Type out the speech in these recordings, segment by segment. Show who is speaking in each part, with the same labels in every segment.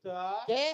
Speaker 1: Yuda.
Speaker 2: Nggih.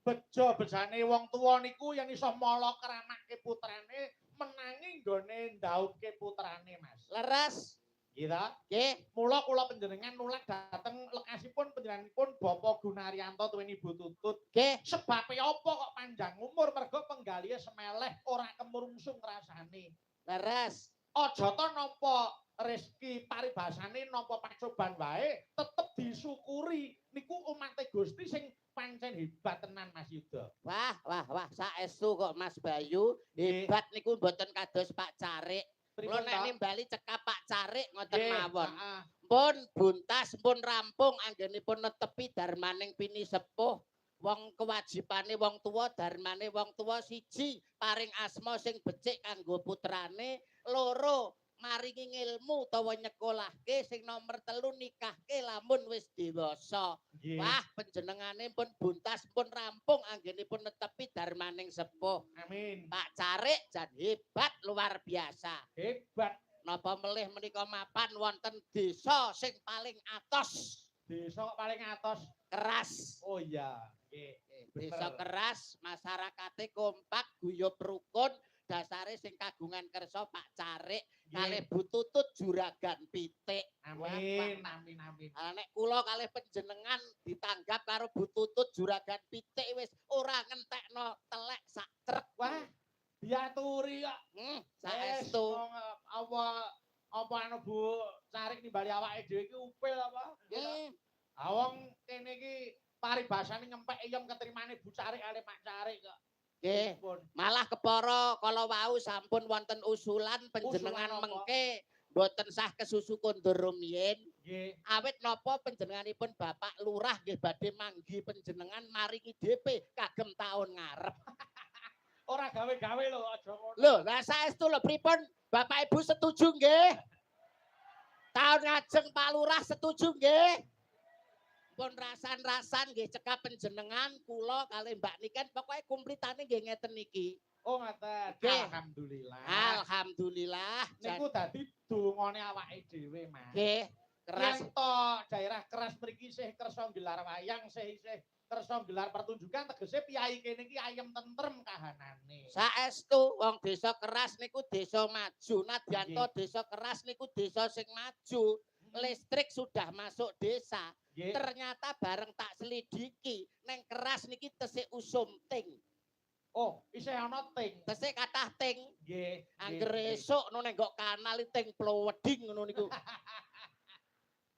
Speaker 1: Bejo bejane wong tuwa niku yen iso mala keramake putrane menangi nggone ndauke putrane, Mas.
Speaker 2: Leres.
Speaker 1: Nggih ta?
Speaker 2: Nggih.
Speaker 1: Mula kula panjenengan nulak dhateng lekasipun panjenenganipun Bapak Gunaryanto tuwin Ibu Tutut.
Speaker 2: Nggih.
Speaker 1: Sebabe apa kok panjang umur mergo penggalihe semeleh ora kemrungsung rasane.
Speaker 2: Leres.
Speaker 1: Aja to nampa rezeki paribasane nampa pacoban wae tetep disyukuri. Niku umate Gusti sing pancen hebat tenan Mas Yuda.
Speaker 2: Wah, saestu kok Mas Bayu. Hebat niku mboten kados Pak Carik. Kula nek nimbali cekap Pak Carik ngoten mawon. Pun buntas, pun rampung anggenipun netepi darmaning pinisepuh. Wong kewajibane wong tuwa, darmane wong tuwa siji paring asma sing becik kanggo putrane, loro maringi ngilmu utawa nyekolahke, sing nomor 3 nikahke lamun wis dewasa. Wah, panjenengane pun buntas pun rampung anggenipun netepi darmaning sepuh.
Speaker 1: Amin.
Speaker 2: Pak Carik jan hebat luar biasa.
Speaker 1: Hebat.
Speaker 2: Napa melih menika mapan wonten desa sing paling atos.
Speaker 1: Desa paling atos
Speaker 2: Keras.
Speaker 1: Oh iya,
Speaker 2: Desa keras, masyarakate kompak, guyub rukun, dasare sing kagungan kersa Pak Carik kalih Bu Tutut juragan pitik.
Speaker 1: Amin.
Speaker 2: Nek kula kalih panjenengan ditanggap karo Bu Tutut juragan pitik wis ora ngentekno telek sak trek.
Speaker 1: Wah, diaturi kok.
Speaker 2: Saestu.
Speaker 1: Apa anu Bu Carik nimbali awake dhewe iki upil apa? Wong kene iki paribasane nyempek eyem ketrimane Bu Carik kali Pak Carik kok.
Speaker 2: Nggih. Malah kepara kala wau sampun wonten usulan panjenengan mengke mboten sah kesusu kondur rumiyin.
Speaker 1: Nggih.
Speaker 2: Awit napa panjenenganipun Bapak Lurah nggih badhe manggi panjenengan maringi DP kagem taun ngarep.
Speaker 1: Ora gawe-gawe lho aja ngono.
Speaker 2: Lho, lah saestu lho pripun Bapak Ibu setuju nggih? Taun ngajeng Pak Lurah setuju nggih? Pun rasan-rasan nggih cekap panjenengan kula kalih Mbak Niken pokoke kumplitane nggih ngeten iki.
Speaker 1: Oh ngaten. Alhamdulillah.
Speaker 2: Alhamdulillah.
Speaker 1: Niku dadi dongane awake dhewe, Mas.
Speaker 2: Nggih, keras.
Speaker 1: Yen to daerah keras mriki isih kersa gelar wayang, isih kersa gelar pertunjukan tegese piyai kene iki ayem tentrem kahanane.
Speaker 2: Saestu wong desa keras niku desa maju. Nadyanto desa keras niku desa sing maju. Listrik sudah masuk desa. Ternyata bareng tak selidiki neng keras niki tesik usum ting.
Speaker 1: Oh, isih ana ting.
Speaker 2: Tesik kathah ting.
Speaker 1: Nggih.
Speaker 2: Angger esuk no nek nggo kanal ting ploweding ngono niku.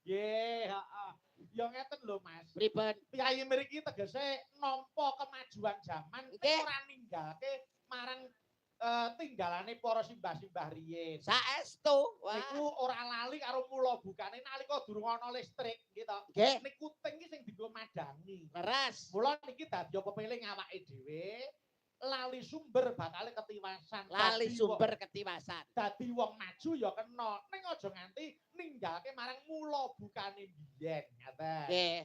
Speaker 1: Nggih, heeh. Ya ngeten lho, Mas.
Speaker 2: Pripun?
Speaker 1: Piyai mriki tegese nampa kemajuan zaman ora ninggalke marang tinggalane para simbah-simbah riyin.
Speaker 2: Saestu.
Speaker 1: Niku ora lali karo mula bukane nalika durung ana listrik gitu. Niku ting iki sing dienggo madangi.
Speaker 2: Leres.
Speaker 1: Mula niki dadi kepeling awake dhewe lali sumber bakale ketiwasan.
Speaker 2: Lali sumber ketiwasan.
Speaker 1: Dadi wong maju ya kena. Ning aja nganti ninggalke marang mula bukane biyen. Ngaten.
Speaker 2: Nggih.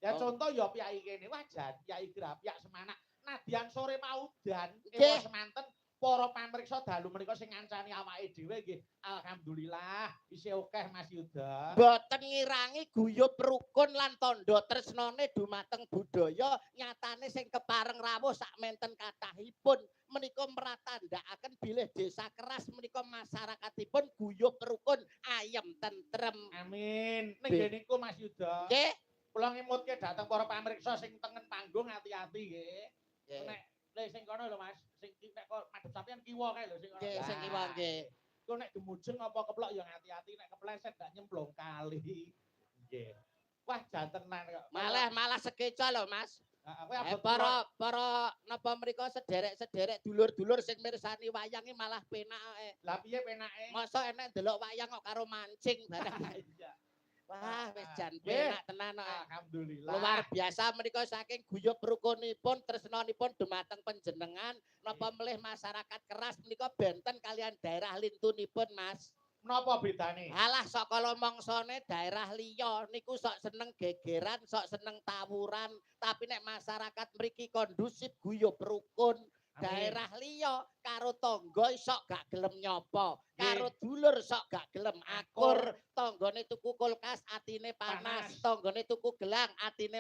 Speaker 1: Ya contoh ya piyai kene wajan, Kyai Grapyak Semanak. Nadyan sore maudan semanten para pamirsa dalu menika sing ngancani awake dhewe nggih alhamdulillah isih akeh Mas Yuda.
Speaker 2: Mboten ngirangi guyub rukun lan tandha tresnane dumateng budaya nyatane sing kepareng rawuh sak menten kathahipun menika mratandhakaken bilih desa keras menika masyarakatipun guyub rukun ayem tentrem.
Speaker 1: Amin. Ning niku Mas Yuda.
Speaker 2: Nggih.
Speaker 1: Kula ngemutke dhateng para pamirsa sing tengen panggung ati-ati nggih. Nek sing kono lho Mas, sing nek kok madhep sampeyan kiwa kae lho sing kono.
Speaker 2: Nggih, sing kiwa nggih.
Speaker 1: Ku nek gemujeng apa keplok ya hati-hati nek kepleset gak nyemplung kali. Nggih. Wah, jantenan kok.
Speaker 2: Malah sekeca lho Mas.
Speaker 1: Heeh,
Speaker 2: para napa mriku sederek-sederek dulur-dulur sing mirsani wayange malah penake.
Speaker 1: Lah piye penake?
Speaker 2: Masa enek ndelok wayang kok karo mancing barang.
Speaker 1: Iya.
Speaker 2: Wah, wis jan penak tenan kok.
Speaker 1: Alhamdulillah.
Speaker 2: Luar biasa menika saking guyub rukunipun tresnanipun dumateng panjenengan napa melih masyarakat keras menika benten kalian daerah lintunipun Mas.
Speaker 1: Napa bedane?
Speaker 2: Alah sok kala mongsone daerah liya niku sok seneng gegeran, sok seneng tawuran, tapi nek masyarakat mriki kondusif guyub rukun. Daerah liya karo tangga sok gak gelem nyopo, karo dulur sok gak gelem akur, tanggane tuku kulkas atine panas, tanggane tuku gelang atine